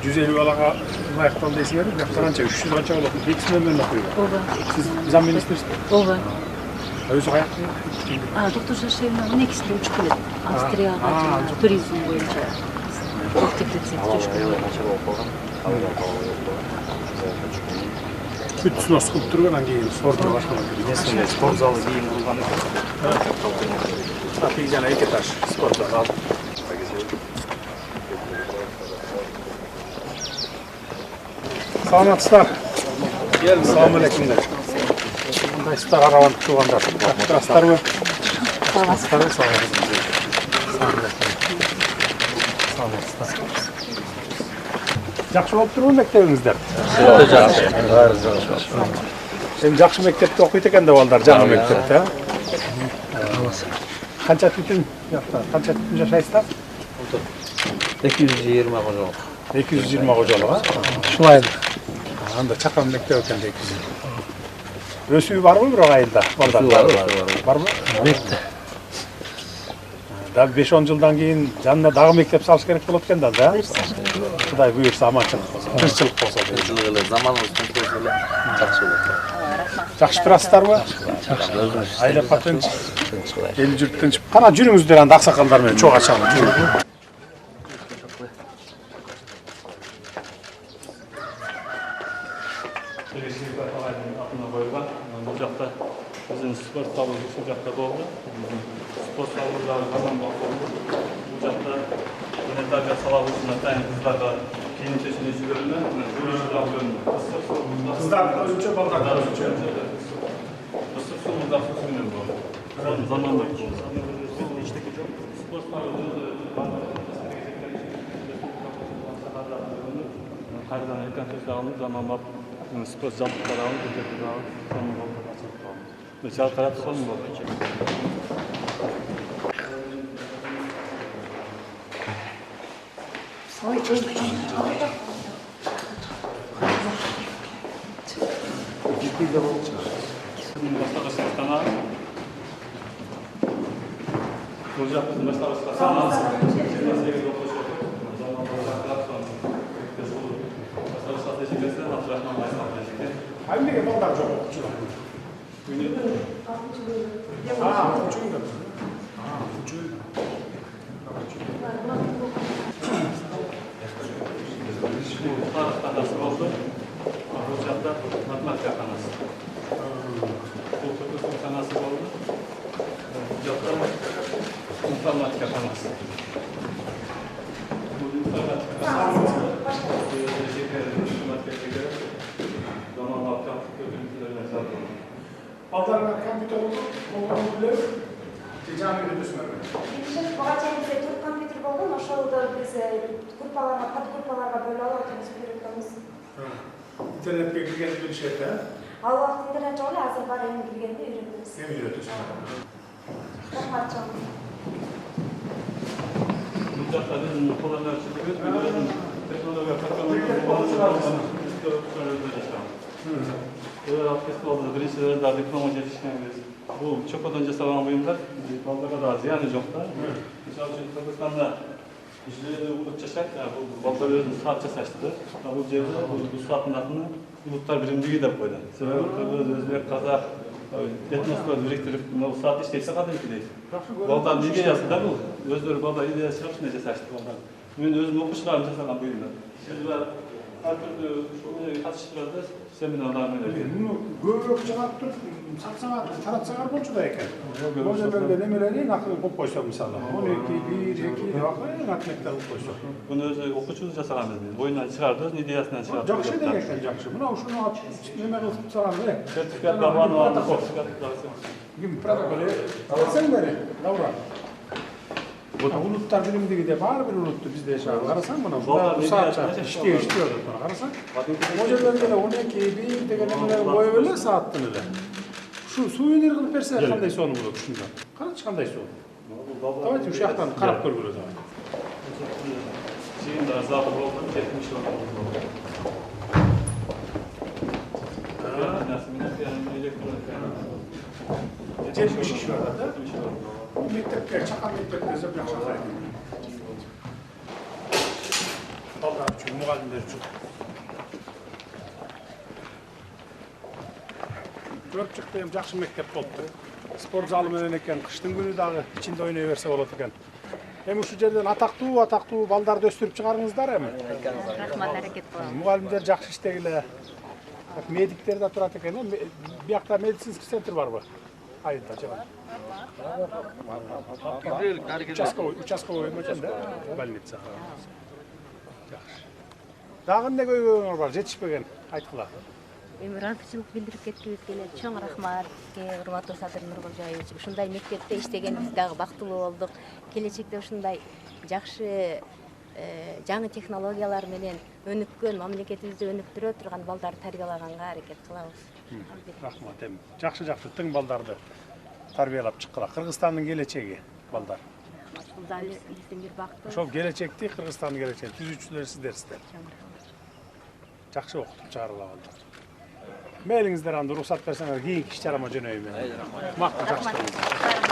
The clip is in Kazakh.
150 балаға лайықталды дейсіңер, бияқта қанша? 300 қанша болады? Екісі нөмірін оқиды. Ооба. Сіз зам министрсіз бе? Ооба. Өзі қаяқ? Доктор Шашевна 12-сінде учуп келет. Австрияга туризм боюнча. Бүтүн осып тұрғаннан кейін спортқа башламақ. Единственное, спорт залы кейін құрылған екен. Тегіс екі этаж спорт залы. Саламатсыздар. Салам алейкумдар. Қандайсыздар, араландық туғандар. Тұрасыздар ма? Саламатсыздар. Жақсы болып тұр ма мектебіңіздер? Сен жақсы мектепте оқиды екен де балдар, жаңа мектепте. Қанша түтін жашайсыздар? 220 қожалық. 220 қожалық, а? Шулай. Анда чақан мектеп екен 220. Өсүү бар ма бірақ айылда? Бар ма? Мектеп. Да 5-10 жылдан кейін жанына дағы мектеп салыш керек болады екен да, да? Құдай бұйырса аманшылық болса, тіршілік болса. Тіршілік заманымыз тыныш болса, жақсы болады. Жақсы тұрасыздар ма? Айла патынч. Ел жүріп тынч. Қана жүріңіздер анда ақсақалдармен чоқ ашамын. Бұл жақта біздің спорт залы бұл жақта болды. Спорт залылары ғана болды. Бұл жақта гимназия саласында тәйін қыздарға киім-кешегі жіберілді. Қыздар өзінше, балдар өзінше. Ыстық суымыз ақсы суымен болды. Заманда болды. Спорт залы қайдан екінші жағының заман бап спорт жабдықтары алып, көтерді алып, соның болды. Жалқы қарап соның болды. Бастағы сынықтана бұл жақ біздің бастағы сынықтана 28 оқушы заман қарап соның бастағы стратегиясы Абдурахман Майсан президент. Қайымдегі балдар жоқ оқушылар? Тарих қанасы болды. Бұл жақта математика қанасы. Бұл түркі қанасы болды. Бұл жақта информатика қанасы. Бұл информатика қанасы. Балдарына компьютер olur, onu bilir, ticari ödüsünler. Бұға чейін төрт компьютер болған, ошолды біз группаларға, подгруппаларға бөліп алатырмыз, үйрөтөбүз. İnternetке кіргенді білішеді, Ал уақыт интернет жолы азыр бар эми киргенди үйрөтөбүз. Сен үйретесің. Рахмат чоң. Бұл жақта біздің қолданушылығымыз технология біріншілерді дипломға жетішкенбіз. Бұл чокодан жасалған бұйымдар, балдарға да зияны жоқ та. Мысалы үшін Қырғызстанда жүзлері ұлт жасайды, бұл балдар өзін саат жасашты. Бұл жерде бұл сааттың атына ұлттар бірімдігі деп қойды. Себебі Қырғыз, Өзбек, Қазақ этностарды біріктіріп, бұл саат іштейсе қадамки дейді. Балдардың идеясы да бұл. Өздері балдар идеясы жоқ ішіне жасашты балдар. Мен өзім оқушыларым жасаған бұйымдар. әртүрлі қатысып тұрады семинарлармен өткен. Көбірек шығарып тұрып, сатсаңар, таратсаңар болшы да екен. Бұл жерде немелерін ақылы қойып қойса мысалы. 12, 1, 2, ақылы ақылықтар қойып қойса. Бұны өзі оқушымыз жасаған біз. Ойынан шығарды, өзінің идеясынан шығарды. Жақсы деген екен, жақсы. Мынау шunu неме қылып тұрсаған бе? Сертификат бағаны алды, сертификат бағаны. Кім протоколы? Алсаң бәрі, Лаура. Улуттар билимдиги деп ар бир улутту бизде жашаган карасаң мына бул саатча иштеп атат карасаң могу жерлерде эле 12 1 деген эмелер коюп эле сааттын эле ушу сувенир кылып берсе кандай сонун болот ушунда карачы кандай сонун давайте ушул жактан карап көргүлө давай жыйында азабы болду 70 жыл болду 70 kişi var da. Mektepler, çakan mektepler, zıp yakşaklar. Балдар үчүн, мугалимдер үчүн. Көрүп чыкты, эми жакшы мектеп болупту. Спорт залы менен экен, кыштын күнү дагы ичинде ойной берсе болот экен. Эми ушул жерден атактуу балдарды өстүрүп чыгарыңыздар эми. Рахмат, аракет кылам. Мугалимдер жакшы иштегиле. Медиктер да турат экен, биякта медицинский центр барбы? Айылда жана. Участковый экен да, больница. Жакшы. Дагы эмне көйгөйүңөр бар, жетишпеген, айткыла. Эми ыраазычылык билдирип кеткибиз келет. Чоң рахмат, урматтуу Садыр Нуркожоевич. Ушундай мектепте иштегенибиз дагы бактылуу болдук. Келечекте ушундай жакшы жаңы технологиялар менен өнүккөн, мамлекетибизди өнүктүрө турган балдарды тарбиялаганга аракет кылабыз. Рахмат, эми жакшы тың балдарды тарбиялап чыккыла. Кыргызстандын келечеги балдар. Бул да биздин бир бактыбыз. Ошол келечекти, Кыргызстандын келечегин түзүүчүлөр сиздерсиздер. Жакшы окутуп чыгарыла балдар. Мейлиңиздер анда уруксат берсеңер кийинки иш чарама жөнөйүм мен. Макул, жакшы.